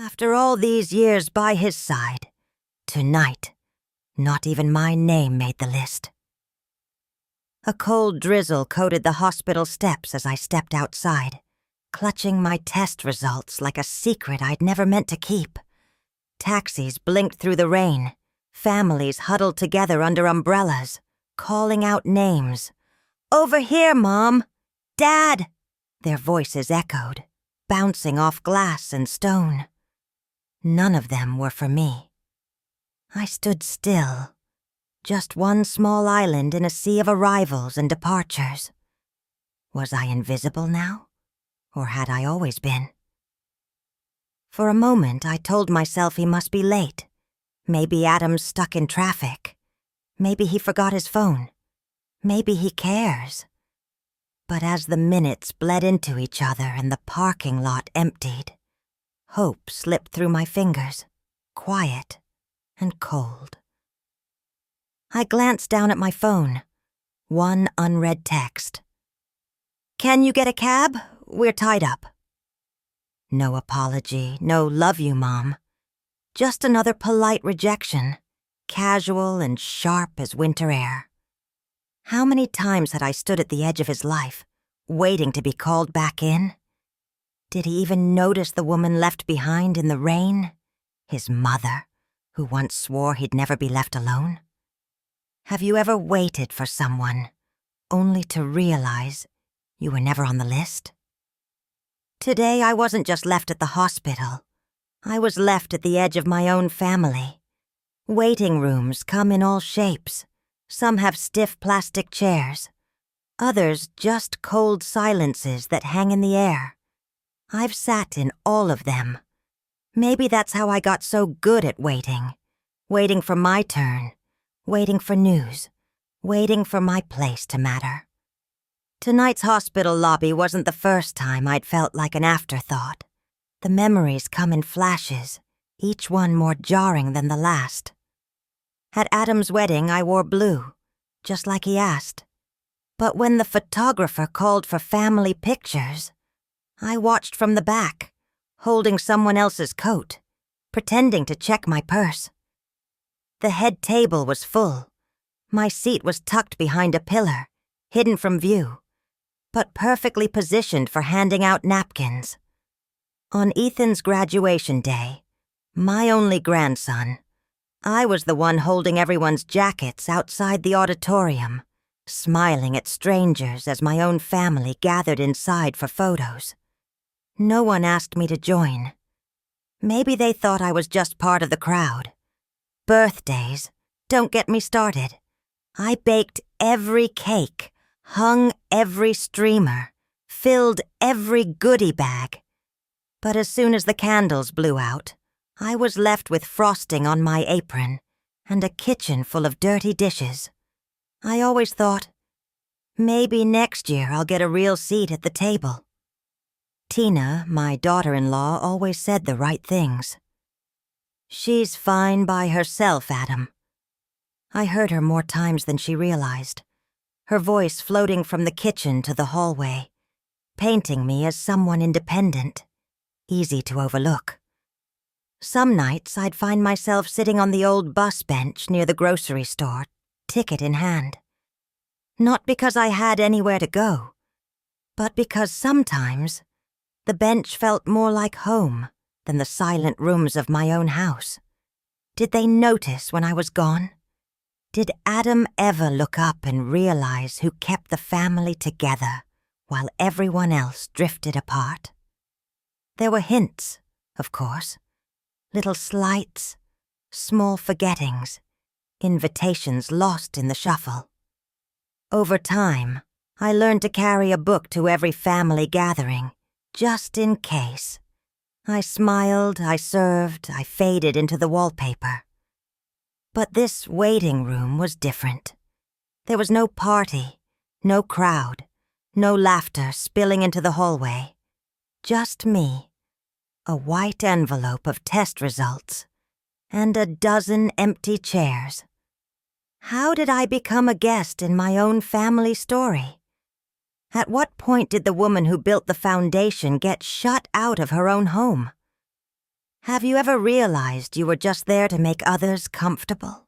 After all these years by his side, tonight, not even my name made the list. A cold drizzle coated the hospital steps as I stepped outside, clutching my test results like a secret I'd never meant to keep. Taxis blinked through the rain, families huddled together under umbrellas, calling out names. "Over here, Mom! Dad!" Their voices echoed, bouncing off glass and stone. None of them were for me. I stood still, just one small island in a sea of arrivals and departures. Was I invisible now, or had I always been? For a moment, I told myself he must be late. Maybe Adam's stuck in traffic. Maybe he forgot his phone. Maybe he cares. But as the minutes bled into each other and the parking lot emptied, hope slipped through my fingers, quiet and cold. I glanced down at my phone. One unread text. "Can you get a cab? We're tied up." No apology, no "love you, Mom." Just another polite rejection, casual and sharp as winter air. How many times had I stood at the edge of his life, waiting to be called back in? Did he even notice the woman left behind in the rain? His mother, who once swore he'd never be left alone? Have you ever waited for someone, only to realize you were never on the list? Today I wasn't just left at the hospital. I was left at the edge of my own family. Waiting rooms come in all shapes. Some have stiff plastic chairs. Others just cold silences that hang in the air. I've sat in all of them. Maybe that's how I got so good at waiting. Waiting for my turn. Waiting for news. Waiting for my place to matter. Tonight's hospital lobby wasn't the first time I'd felt like an afterthought. The memories come in flashes, each one more jarring than the last. At Adam's wedding, I wore blue, just like he asked. But when the photographer called for family pictures, I watched from the back, holding someone else's coat, pretending to check my purse. The head table was full. My seat was tucked behind a pillar, hidden from view, but perfectly positioned for handing out napkins. On Ethan's graduation day, my only grandson, I was the one holding everyone's jackets outside the auditorium, smiling at strangers as my own family gathered inside for photos. No one asked me to join. Maybe they thought I was just part of the crowd. Birthdays, don't get me started. I baked every cake, hung every streamer, filled every goodie bag. But as soon as the candles blew out, I was left with frosting on my apron and a kitchen full of dirty dishes. I always thought, maybe next year I'll get a real seat at the table. Tina, my daughter-in-law, always said the right things. "She's fine by herself, Adam." I heard her more times than she realized, her voice floating from the kitchen to the hallway, painting me as someone independent, easy to overlook. Some nights I'd find myself sitting on the old bus bench near the grocery store, ticket in hand. Not because I had anywhere to go, but because sometimes the bench felt more like home than the silent rooms of my own house. Did they notice when I was gone? Did Adam ever look up and realize who kept the family together while everyone else drifted apart? There were hints, of course. Little slights, small forgettings, invitations lost in the shuffle. Over time, I learned to carry a book to every family gathering, just in case. I smiled, I served, I faded into the wallpaper. But this waiting room was different. There was no party, no crowd, no laughter spilling into the hallway. Just me, a white envelope of test results, and a dozen empty chairs. How did I become a guest in my own family story? At what point did the woman who built the foundation get shut out of her own home? Have you ever realized you were just there to make others comfortable?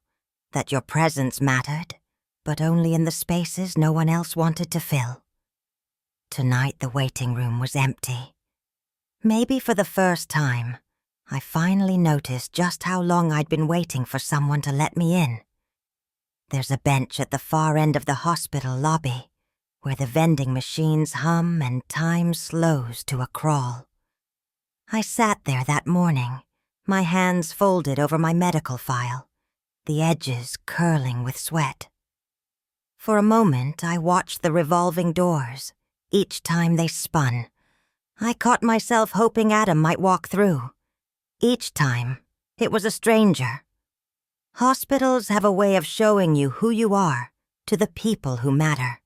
That your presence mattered, but only in the spaces no one else wanted to fill? Tonight the waiting room was empty. Maybe for the first time, I finally noticed just how long I'd been waiting for someone to let me in. There's a bench at the far end of the hospital lobby, where the vending machines hum and time slows to a crawl. I sat there that morning, my hands folded over my medical file, the edges curling with sweat. For a moment, I watched the revolving doors. Each time they spun, I caught myself hoping Adam might walk through. Each time, it was a stranger. Hospitals have a way of showing you who you are to the people who matter.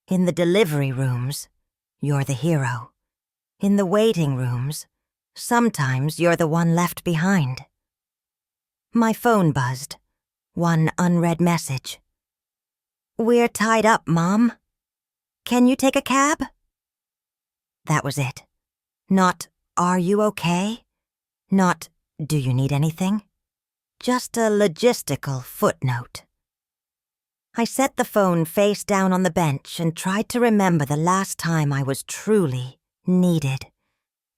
In the delivery rooms, you're the hero. In the waiting rooms, sometimes you're the one left behind. My phone buzzed. One unread message. "We're tied up, Mom. Can you take a cab?" That was it. Not, "Are you okay?" Not, "Do you need anything?" Just a logistical footnote. I set the phone face down on the bench and tried to remember the last time I was truly needed.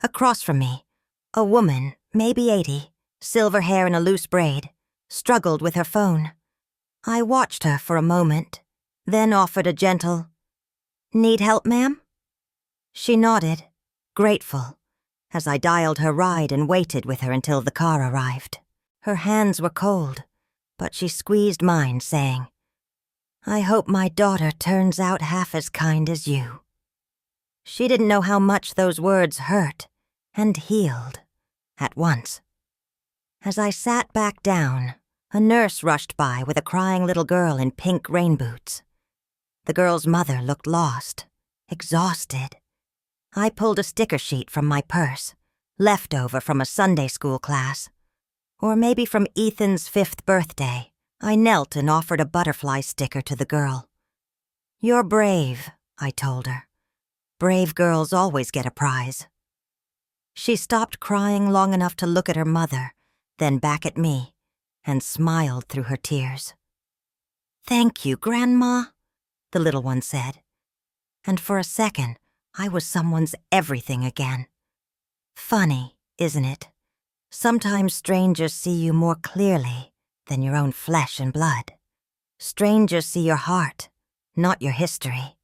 Across from me, a woman, maybe 80, silver hair in a loose braid, struggled with her phone. I watched her for a moment, then offered a gentle, "Need help, ma'am?" She nodded, grateful, as I dialed her ride and waited with her until the car arrived. Her hands were cold, but she squeezed mine, saying, "I hope my daughter turns out half as kind as you." She didn't know how much those words hurt and healed at once. As I sat back down, a nurse rushed by with a crying little girl in pink rain boots. The girl's mother looked lost, exhausted. I pulled a sticker sheet from my purse, leftover from a Sunday school class. Or maybe from Ethan's 5th birthday. I knelt and offered a butterfly sticker to the girl. "You're brave," I told her. "Brave girls always get a prize." She stopped crying long enough to look at her mother, then back at me, and smiled through her tears. "Thank you, Grandma," the little one said. And for a second, I was someone's everything again. Funny, isn't it? Sometimes strangers see you more clearly than your own flesh and blood. Strangers see your heart, not your history.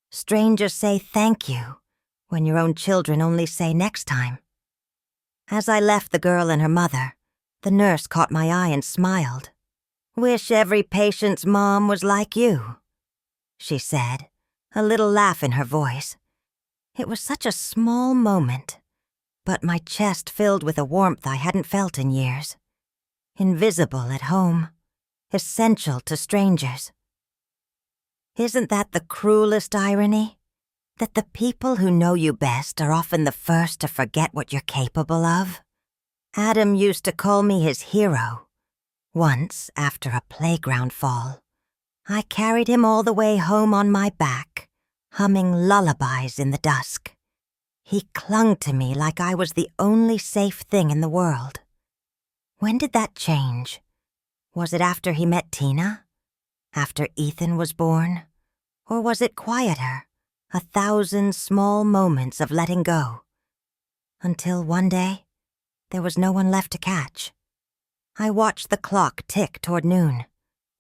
Strangers say thank you when your own children only say next time. As I left the girl and her mother, the nurse caught my eye and smiled. "Wish every patient's mom was like you," she said, a little laugh in her voice. It was such a small moment, but my chest filled with a warmth I hadn't felt in years. Invisible at home, essential to strangers. Isn't that the cruelest irony? That the people who know you best are often the first to forget what you're capable of? Adam used to call me his hero. Once, after a playground fall, I carried him all the way home on my back, humming lullabies in the dusk. He clung to me like I was the only safe thing in the world. When did that change? Was it after he met Tina? After Ethan was born? Or was it quieter? 1,000 small moments of letting go. Until one day, there was no one left to catch. I watched the clock tick toward noon.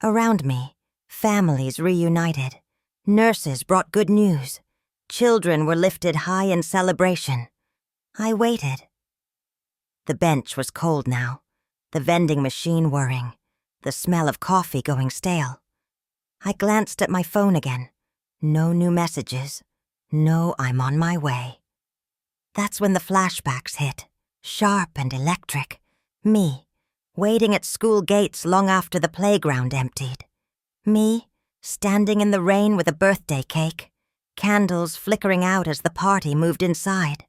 Around me, families reunited. Nurses brought good news. Children were lifted high in celebration. I waited. The bench was cold now, the vending machine whirring, the smell of coffee going stale. I glanced at my phone again. No new messages. No, I'm on my way. That's when the flashbacks hit, sharp and electric. Me, waiting at school gates long after the playground emptied. Me, standing in the rain with a birthday cake, candles flickering out as the party moved inside.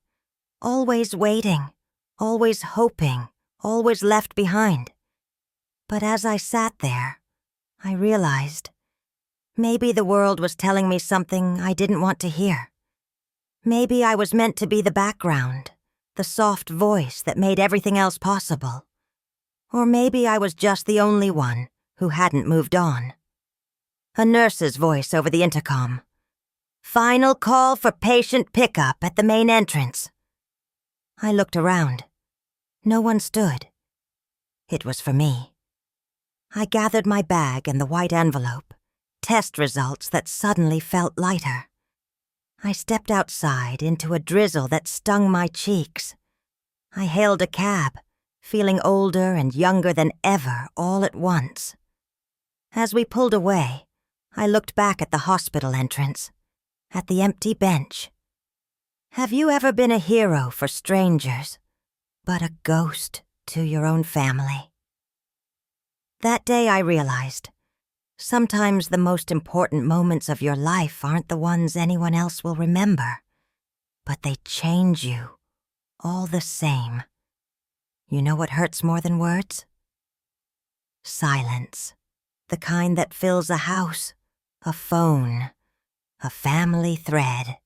Always waiting, always hoping, always left behind. But as I sat there, I realized maybe the world was telling me something I didn't want to hear. Maybe I was meant to be the background, the soft voice that made everything else possible. Or maybe I was just the only one who hadn't moved on. A nurse's voice over the intercom. "Final call for patient pickup at the main entrance." I looked around. No one stood. It was for me. I gathered my bag and the white envelope, test results that suddenly felt lighter. I stepped outside into a drizzle that stung my cheeks. I hailed a cab, feeling older and younger than ever all at once. As we pulled away, I looked back at the hospital entrance, at the empty bench. Have you ever been a hero for strangers, but a ghost to your own family? That day I realized, sometimes the most important moments of your life aren't the ones anyone else will remember, but they change you, all the same. You know what hurts more than words? Silence. The kind that fills a house, a phone, a family thread.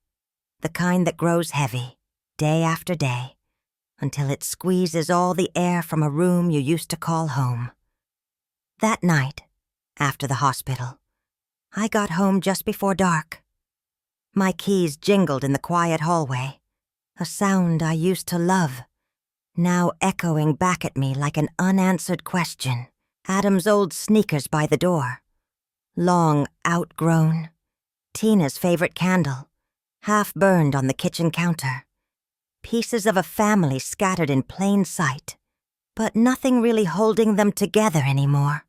The kind that grows heavy, day after day, until it squeezes all the air from a room you used to call home. That night, after the hospital, I got home just before dark. My keys jingled in the quiet hallway, a sound I used to love, now echoing back at me like an unanswered question. Adam's old sneakers by the door. Long outgrown. Tina's favorite candle, half burned on the kitchen counter. Pieces of a family scattered in plain sight, but nothing really holding them together anymore.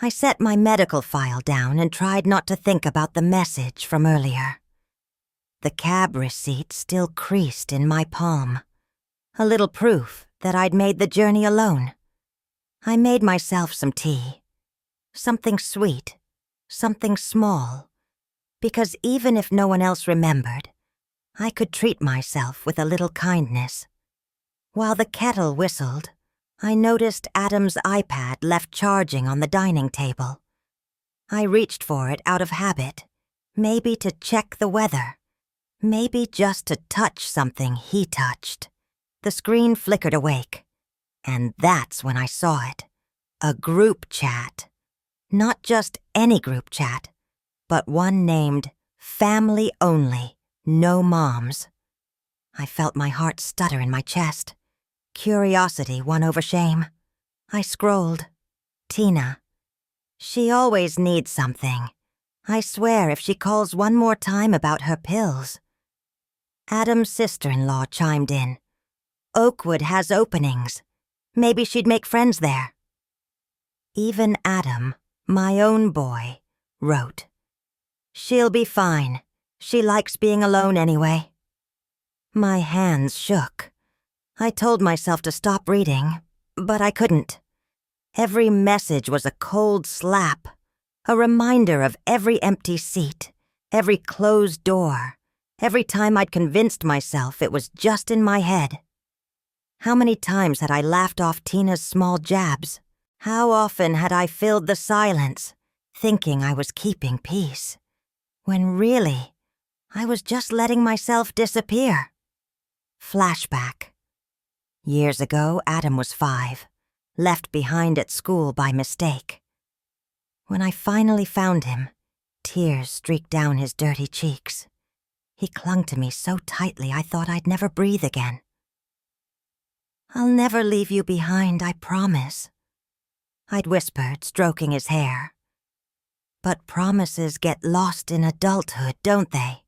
I set my medical file down and tried not to think about the message from earlier. The cab receipt still creased in my palm, a little proof that I'd made the journey alone. I made myself some tea, something sweet, something small, because even if no one else remembered, I could treat myself with a little kindness. While the kettle whistled, I noticed Adam's iPad left charging on the dining table. I reached for it out of habit, maybe to check the weather, maybe just to touch something he touched. The screen flickered awake, and that's when I saw it. A group chat. Not just any group chat, but one named Family Only, No Moms. I felt my heart stutter in my chest. Curiosity won over shame. I scrolled. Tina. She always needs something. I swear if she calls one more time about her pills. Adam's sister-in-law chimed in. Oakwood has openings. Maybe she'd make friends there. Even Adam, my own boy, wrote. She'll be fine. She likes being alone anyway. My hands shook. I told myself to stop reading, but I couldn't. Every message was a cold slap, a reminder of every empty seat, every closed door, every time I'd convinced myself it was just in my head. How many times had I laughed off Tina's small jabs? How often had I filled the silence, thinking I was keeping peace, when really, I was just letting myself disappear? Flashback. Years ago, Adam was 5, left behind at school by mistake. When I finally found him, tears streaked down his dirty cheeks. He clung to me so tightly I thought I'd never breathe again. I'll never leave you behind, I promise, I'd whispered, stroking his hair. But promises get lost in adulthood, don't they?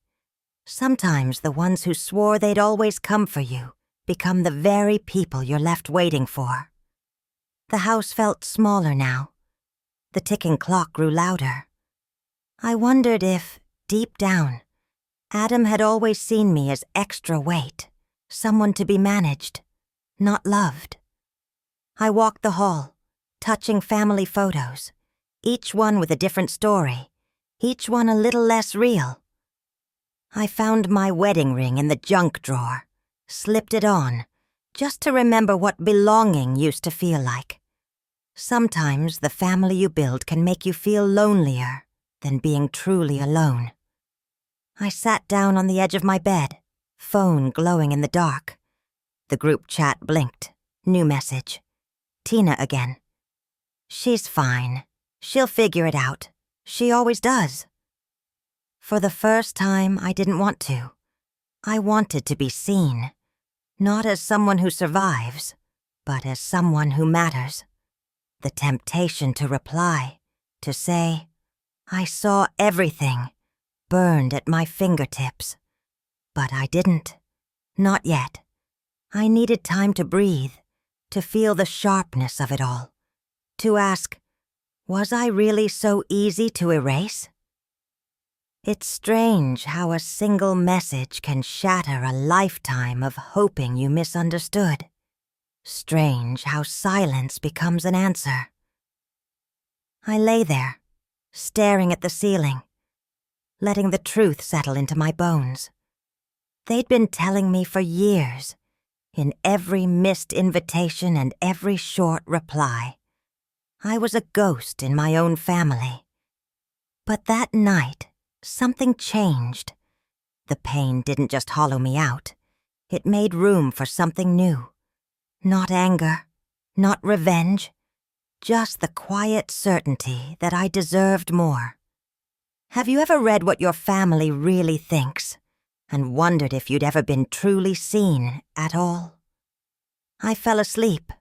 Sometimes the ones who swore they'd always come for you become the very people you're left waiting for. The house felt smaller now. The ticking clock grew louder. I wondered if, deep down, Adam had always seen me as extra weight, someone to be managed, not loved. I walked the hall, touching family photos, each one with a different story, each one a little less real. I found my wedding ring in the junk drawer, slipped it on, just to remember what belonging used to feel like. Sometimes the family you build can make you feel lonelier than being truly alone. I sat down on the edge of my bed, phone glowing in the dark. The group chat blinked. New message. Tina again. She's fine. She'll figure it out. She always does. For the first time, I didn't want to. I wanted to be seen. Not as someone who survives, but as someone who matters. The temptation to reply, to say, I saw everything, burned at my fingertips. But I didn't. Not yet. I needed time to breathe, to feel the sharpness of it all. To ask, was I really so easy to erase? It's strange how a single message can shatter a lifetime of hoping you misunderstood. Strange how silence becomes an answer. I lay there, staring at the ceiling, letting the truth settle into my bones. They'd been telling me for years, in every missed invitation and every short reply. I was a ghost in my own family. But that night, something changed. The pain didn't just hollow me out. It made room for something new. Not anger, not revenge, just the quiet certainty that I deserved more. Have you ever read what your family really thinks, and wondered if you'd ever been truly seen at all? I fell asleep,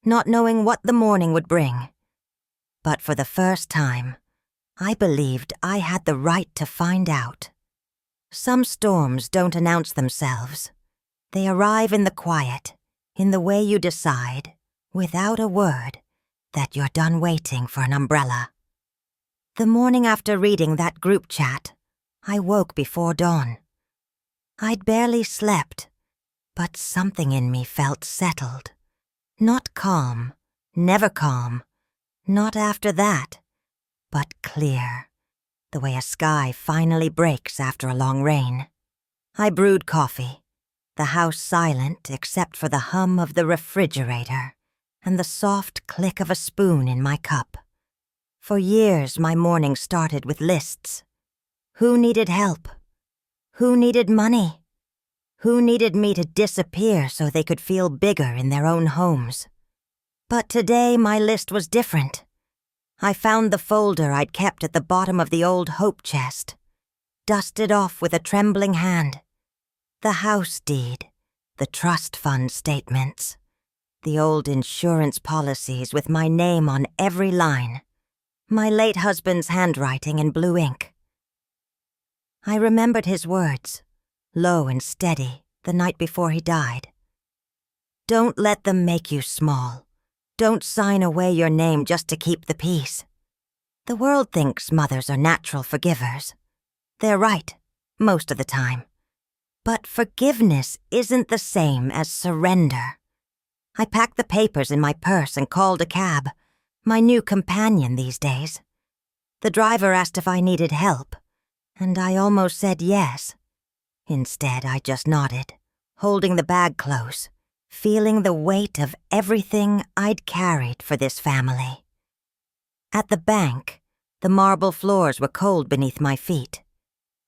not knowing what the morning would bring. But for the first time, I believed I had the right to find out. Some storms don't announce themselves. They arrive in the quiet, in the way you decide, without a word, that you're done waiting for an umbrella. The morning after reading that group chat, I woke before dawn. I'd barely slept, but something in me felt settled. Not calm, never calm, not after that, but clear, the way a sky finally breaks after a long rain. I brewed coffee, the house silent except for the hum of the refrigerator and the soft click of a spoon in my cup. For years, my mornings started with lists. Who needed help? Who needed money? Who needed me to disappear so they could feel bigger in their own homes? But today, my list was different. I found the folder I'd kept at the bottom of the old hope chest, dusted off with a trembling hand. The house deed, the trust fund statements, the old insurance policies with my name on every line, my late husband's handwriting in blue ink. I remembered his words, low and steady, the night before he died. Don't let them make you small. Don't sign away your name just to keep the peace. The world thinks mothers are natural forgivers. They're right, most of the time. But forgiveness isn't the same as surrender. I packed the papers in my purse and called a cab, my new companion these days. The driver asked if I needed help, and I almost said yes. Instead, I just nodded, holding the bag close, feeling the weight of everything I'd carried for this family. At the bank, the marble floors were cold beneath my feet.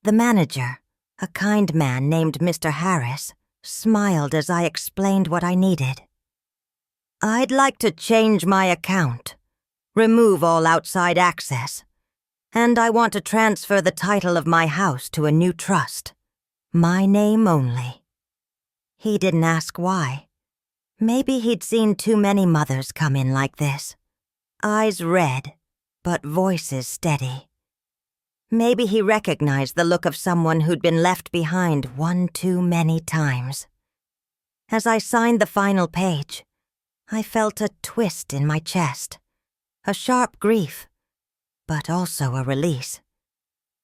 The manager, a kind man named Mr. Harris, smiled as I explained what I needed. I'd like to change my account, remove all outside access, and I want to transfer the title of my house to a new trust, my name only. He didn't ask why. Maybe he'd seen too many mothers come in like this. Eyes red, but voices steady. Maybe he recognized the look of someone who'd been left behind one too many times. As I signed the final page, I felt a twist in my chest, a sharp grief, but also a release.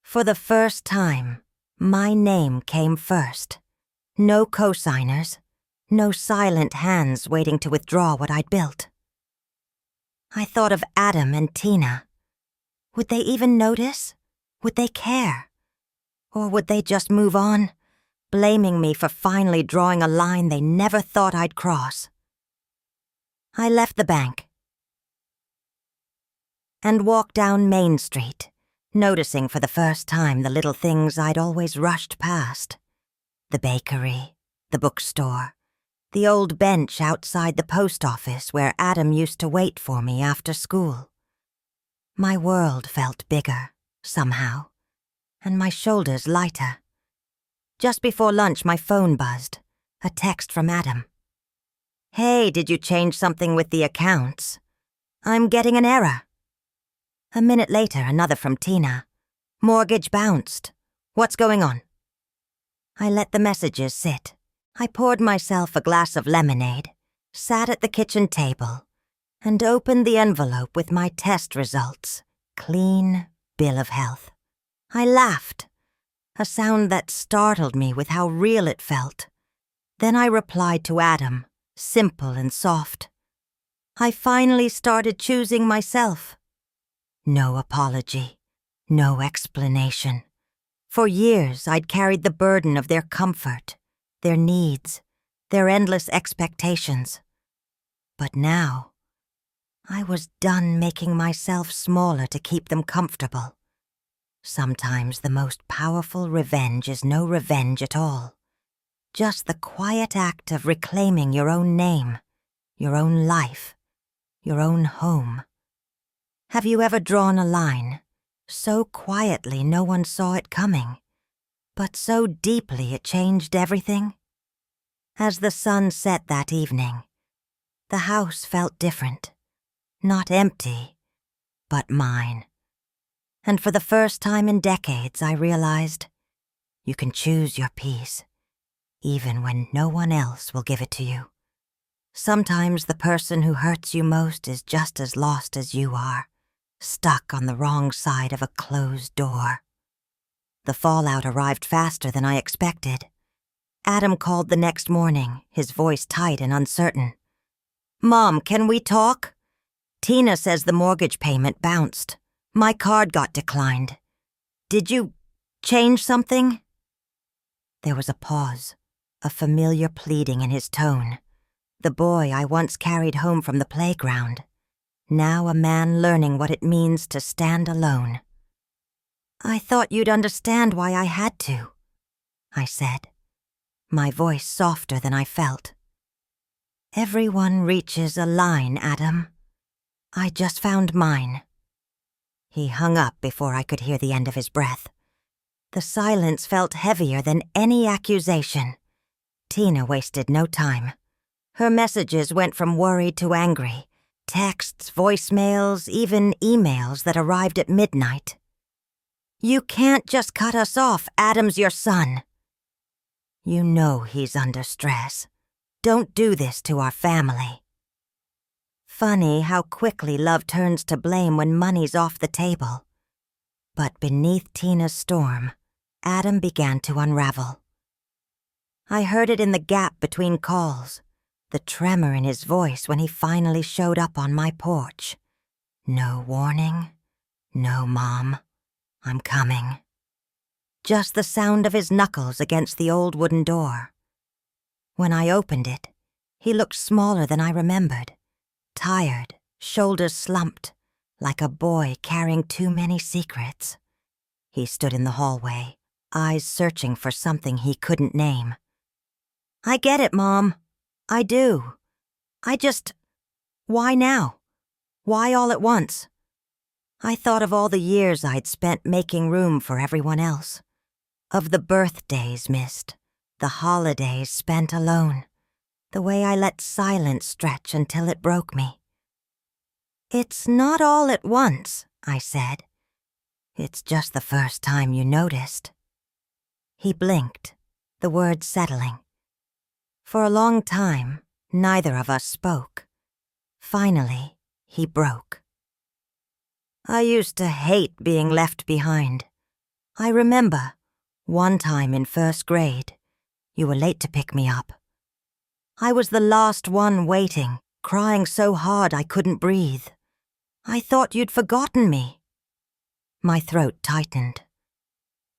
For the first time, my name came first. No co-signers. No silent hands waiting to withdraw what I'd built. I thought of Adam and Tina. Would they even notice? Would they care? Or would they just move on, blaming me for finally drawing a line they never thought I'd cross? I left the bank and walked down Main Street, noticing for the first time the little things I'd always rushed past. The bakery, the bookstore, The old bench outside the post office where Adam used to wait for me after school. My world felt bigger, somehow, and my shoulders lighter. Just before lunch, my phone buzzed. A text from Adam. "Hey, did you change something with the accounts? I'm getting an error." A minute later, another from Tina. "Mortgage bounced. What's going on?" I let the messages sit. I poured myself a glass of lemonade, sat at the kitchen table, and opened the envelope with my test results. Clean bill of health. I laughed, a sound that startled me with how real it felt. Then I replied to Adam, simple and soft. I finally started choosing myself. No apology, no explanation. For years, I'd carried the burden of their comfort, their needs, their endless expectations. But now, I was done making myself smaller to keep them comfortable. Sometimes the most powerful revenge is no revenge at all. Just the quiet act of reclaiming your own name, your own life, your own home. Have you ever drawn a line, so quietly no one saw it coming, but so deeply it changed everything? As the sun set that evening, the house felt different. Not empty, but mine. And for the first time in decades, I realized you can choose your peace, even when no one else will give it to you. Sometimes the person who hurts you most is just as lost as you are, stuck on the wrong side of a closed door. The fallout arrived faster than I expected. Adam called the next morning, his voice tight and uncertain. "Mom, can we talk? Tina says the mortgage payment bounced. My card got declined. Did you change something?" There was a pause, a familiar pleading in his tone. The boy I once carried home from the playground, now a man learning what it means to stand alone. "I thought you'd understand why I had to," I said, my voice softer than I felt. "Everyone reaches a line, Adam. I just found mine." He hung up before I could hear the end of his breath. The silence felt heavier than any accusation. Tina wasted no time. Her messages went from worried to angry. Texts, voicemails, even emails that arrived at midnight. "You can't just cut us off. Adam's your son." "You know he's under stress. Don't do this to our family." Funny how quickly love turns to blame when money's off the table. But beneath Tina's storm, Adam began to unravel. I heard it in the gap between calls, the tremor in his voice when he finally showed up on my porch. "No warning? No, Mom. I'm coming." Just the sound of his knuckles against the old wooden door. When I opened it, he looked smaller than I remembered. Tired, shoulders slumped, like a boy carrying too many secrets. He stood in the hallway, eyes searching for something he couldn't name. "I get it, Mom. I do. Why now? Why all at once?" I thought of all the years I'd spent making room for everyone else. Of the birthdays missed, the holidays spent alone, the way I let silence stretch until it broke me. "It's not all at once," I said. "It's just the first time you noticed." He blinked, the words settling. For a long time, neither of us spoke. Finally, he broke. "I used to hate being left behind. I remember, one time in first grade, you were late to pick me up. I was the last one waiting, crying so hard I couldn't breathe. I thought you'd forgotten me." My throat tightened.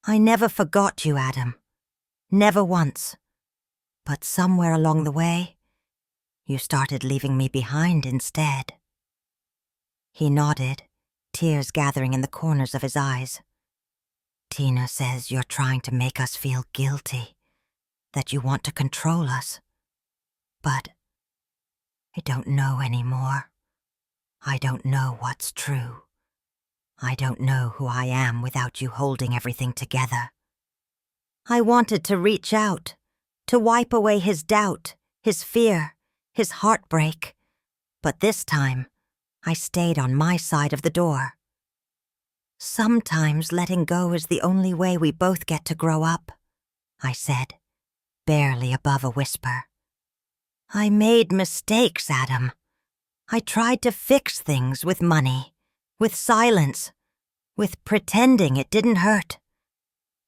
"I never forgot you, Adam. Never once. But somewhere along the way, you started leaving me behind instead." He nodded, tears gathering in the corners of his eyes. "Tina says you're trying to make us feel guilty, that you want to control us. But I don't know anymore. I don't know what's true. I don't know who I am without you holding everything together. I wanted to reach out, to wipe away his doubt, his fear, his heartbreak. But this time, I stayed on my side of the door. Sometimes letting go is the only way we both get to grow up, I said, barely above a whisper. I made mistakes, Adam. I tried to fix things with money, with silence, with pretending it didn't hurt.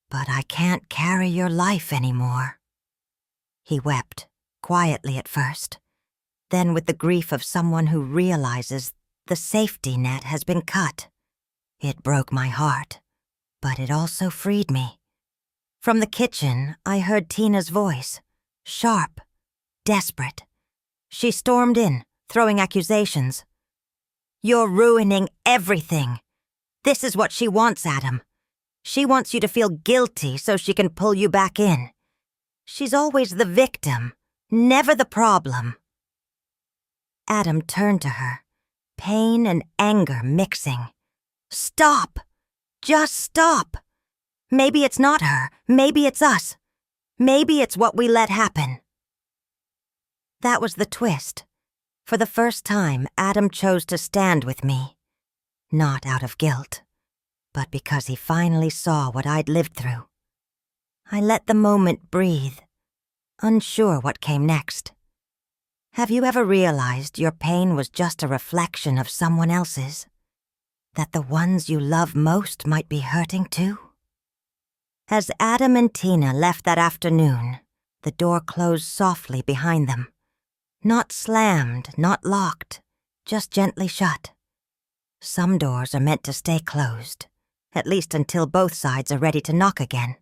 But I can't carry your life anymore. He wept, quietly at first, then with the grief of someone who realizes the safety net has been cut. It broke my heart, but it also freed me. From the kitchen, I heard Tina's voice, sharp, desperate. She stormed in, throwing accusations. You're ruining everything. This is what she wants, Adam. She wants you to feel guilty so she can pull you back in. She's always the victim, never the problem. Adam turned to her, pain and anger mixing. Stop! Just stop! Maybe it's not her. Maybe it's us. Maybe it's what we let happen. That was the twist. For the first time, Adam chose to stand with me. Not out of guilt, but because he finally saw what I'd lived through. I let the moment breathe, unsure what came next. Have you ever realized your pain was just a reflection of someone else's? That the ones you love most might be hurting too? As Adam and Tina left that afternoon, the door closed softly behind them. Not slammed, not locked, just gently shut. Some doors are meant to stay closed, at least until both sides are ready to knock again.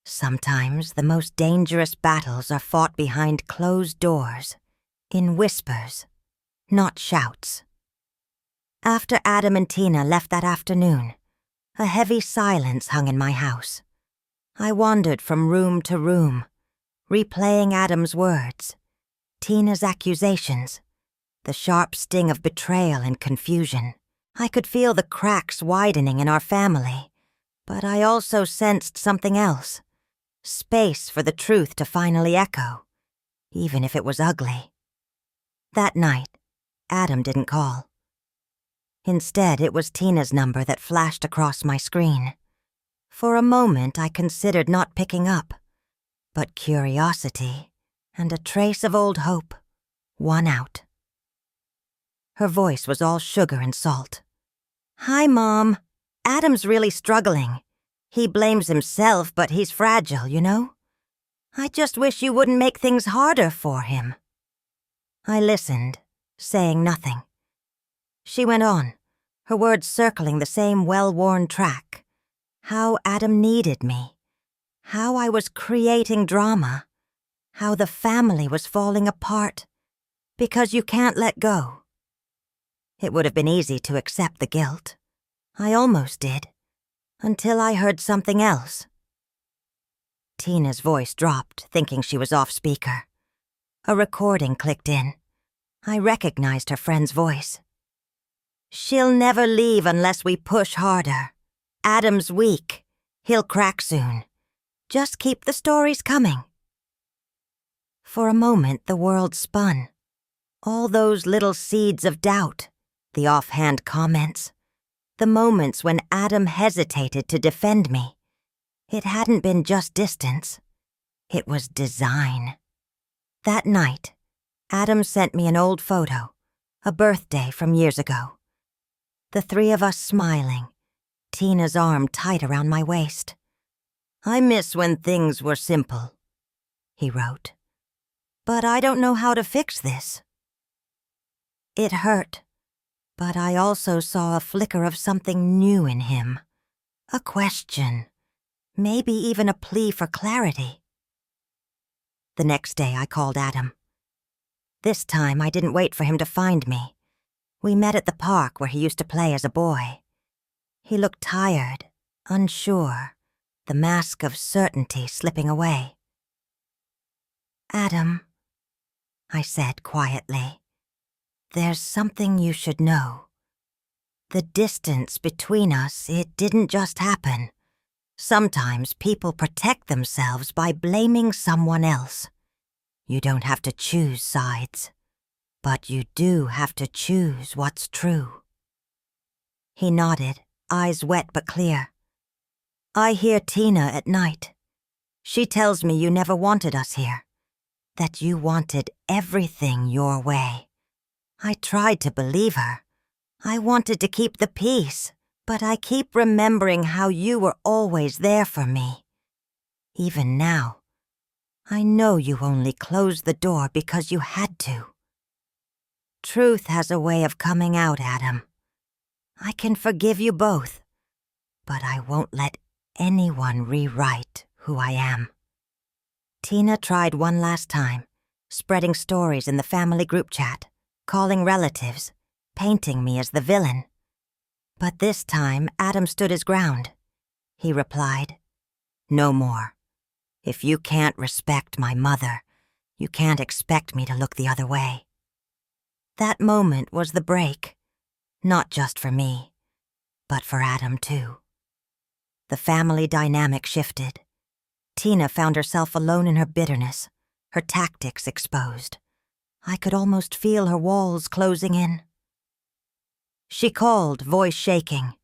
Sometimes the most dangerous battles are fought behind closed doors, in whispers, not shouts. After Adam and Tina left that afternoon, a heavy silence hung in my house. I wandered from room to room, replaying Adam's words, Tina's accusations, the sharp sting of betrayal and confusion. I could feel the cracks widening in our family, but I also sensed something else, space for the truth to finally echo, even if it was ugly. That night, Adam didn't call. Instead, it was Tina's number that flashed across my screen. For a moment, I considered not picking up, but curiosity and a trace of old hope won out. Her voice was all sugar and salt. Hi, Mom. Adam's really struggling. He blames himself, but he's fragile, you know? I just wish you wouldn't make things harder for him. I listened, saying nothing. She went on, her words circling the same well-worn track. How Adam needed me. How I was creating drama. How the family was falling apart. Because you can't let go. It would have been easy to accept the guilt. I almost did. Until I heard something else. Tina's voice dropped, thinking she was off speaker. A recording clicked in. I recognized her friend's voice. She'll never leave unless we push harder. Adam's weak. He'll crack soon. Just keep the stories coming. For a moment, the world spun. All those little seeds of doubt, the offhand comments, the moments when Adam hesitated to defend me. It hadn't been just distance. It was design. That night, Adam sent me an old photo, a birthday from years ago. The three of us smiling, Tina's arm tight around my waist. I miss when things were simple, he wrote. But I don't know how to fix this. It hurt, but I also saw a flicker of something new in him. A question, maybe even a plea for clarity. The next day I called Adam. This time I didn't wait for him to find me. We met at the park where he used to play as a boy. He looked tired, unsure, the mask of certainty slipping away. Adam, I said quietly. There's something you should know. The distance between us, it didn't just happen. Sometimes people protect themselves by blaming someone else. You don't have to choose sides, but you do have to choose what's true. He nodded, eyes wet but clear. I hear Tina at night. She tells me you never wanted us here, that you wanted everything your way. I tried to believe her. I wanted to keep the peace, but I keep remembering how you were always there for me. Even now, I know you only closed the door because you had to. Truth has a way of coming out, Adam. I can forgive you both, but I won't let anyone rewrite who I am. Tina tried one last time, spreading stories in the family group chat, calling relatives, painting me as the villain. But this time, Adam stood his ground. He replied, "No more. If you can't respect my mother, you can't expect me to look the other way." That moment was the break, not just for me, but for Adam too. The family dynamic shifted. Tina found herself alone in her bitterness, her tactics exposed. I could almost feel her walls closing in. She called, voice shaking.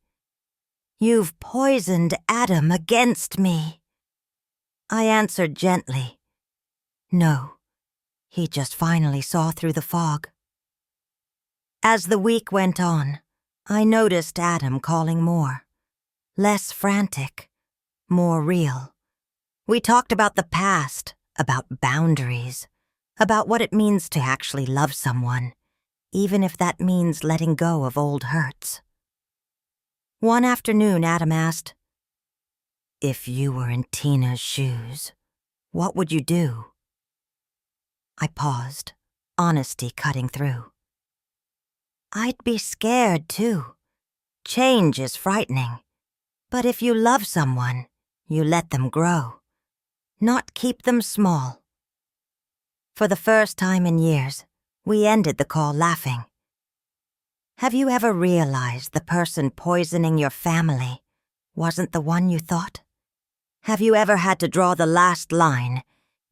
"You've poisoned Adam against me." I answered gently, "No, he just finally saw through the fog." As the week went on, I noticed Adam calling more. Less frantic, more real. We talked about the past, about boundaries, about what it means to actually love someone, even if that means letting go of old hurts. One afternoon, Adam asked, "If you were in Tina's shoes, what would you do?" I paused, honesty cutting through. "I'd be scared, too. Change is frightening. But if you love someone, you let them grow, not keep them small." For the first time in years, we ended the call laughing. Have you ever realized the person poisoning your family wasn't the one you thought? Have you ever had to draw the last line,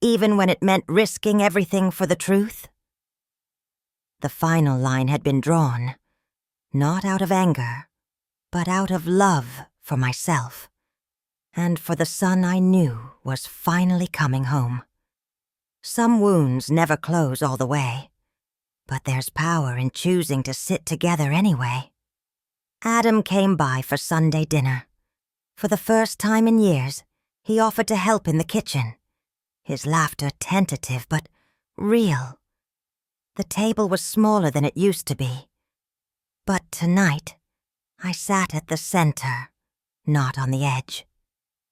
even when it meant risking everything for the truth? The final line had been drawn, not out of anger, but out of love for myself, and for the son I knew was finally coming home. Some wounds never close all the way, but there's power in choosing to sit together anyway. Adam came by for Sunday dinner. For the first time in years, he offered to help in the kitchen. His laughter tentative but real. The table was smaller than it used to be. But tonight, I sat at the center, not on the edge.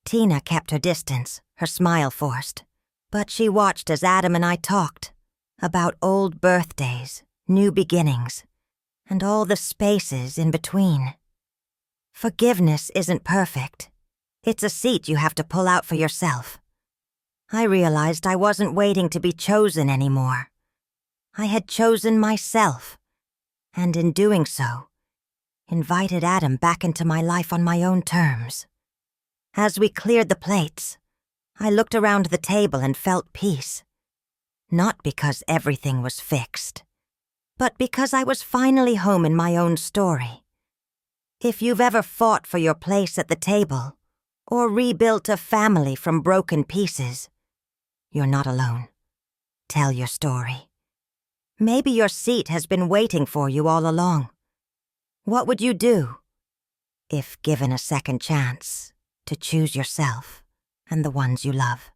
Tina kept her distance, her smile forced, but she watched as Adam and I talked about old birthdays, new beginnings, and all the spaces in between. Forgiveness isn't perfect. It's a seat you have to pull out for yourself. I realized I wasn't waiting to be chosen anymore. I had chosen myself, and in doing so, invited Adam back into my life on my own terms. As we cleared the plates, I looked around the table and felt peace. Not because everything was fixed, but because I was finally home in my own story. If you've ever fought for your place at the table, or rebuilt a family from broken pieces, you're not alone. Tell your story. Maybe your seat has been waiting for you all along. What would you do, if given a second chance, to choose yourself and the ones you love?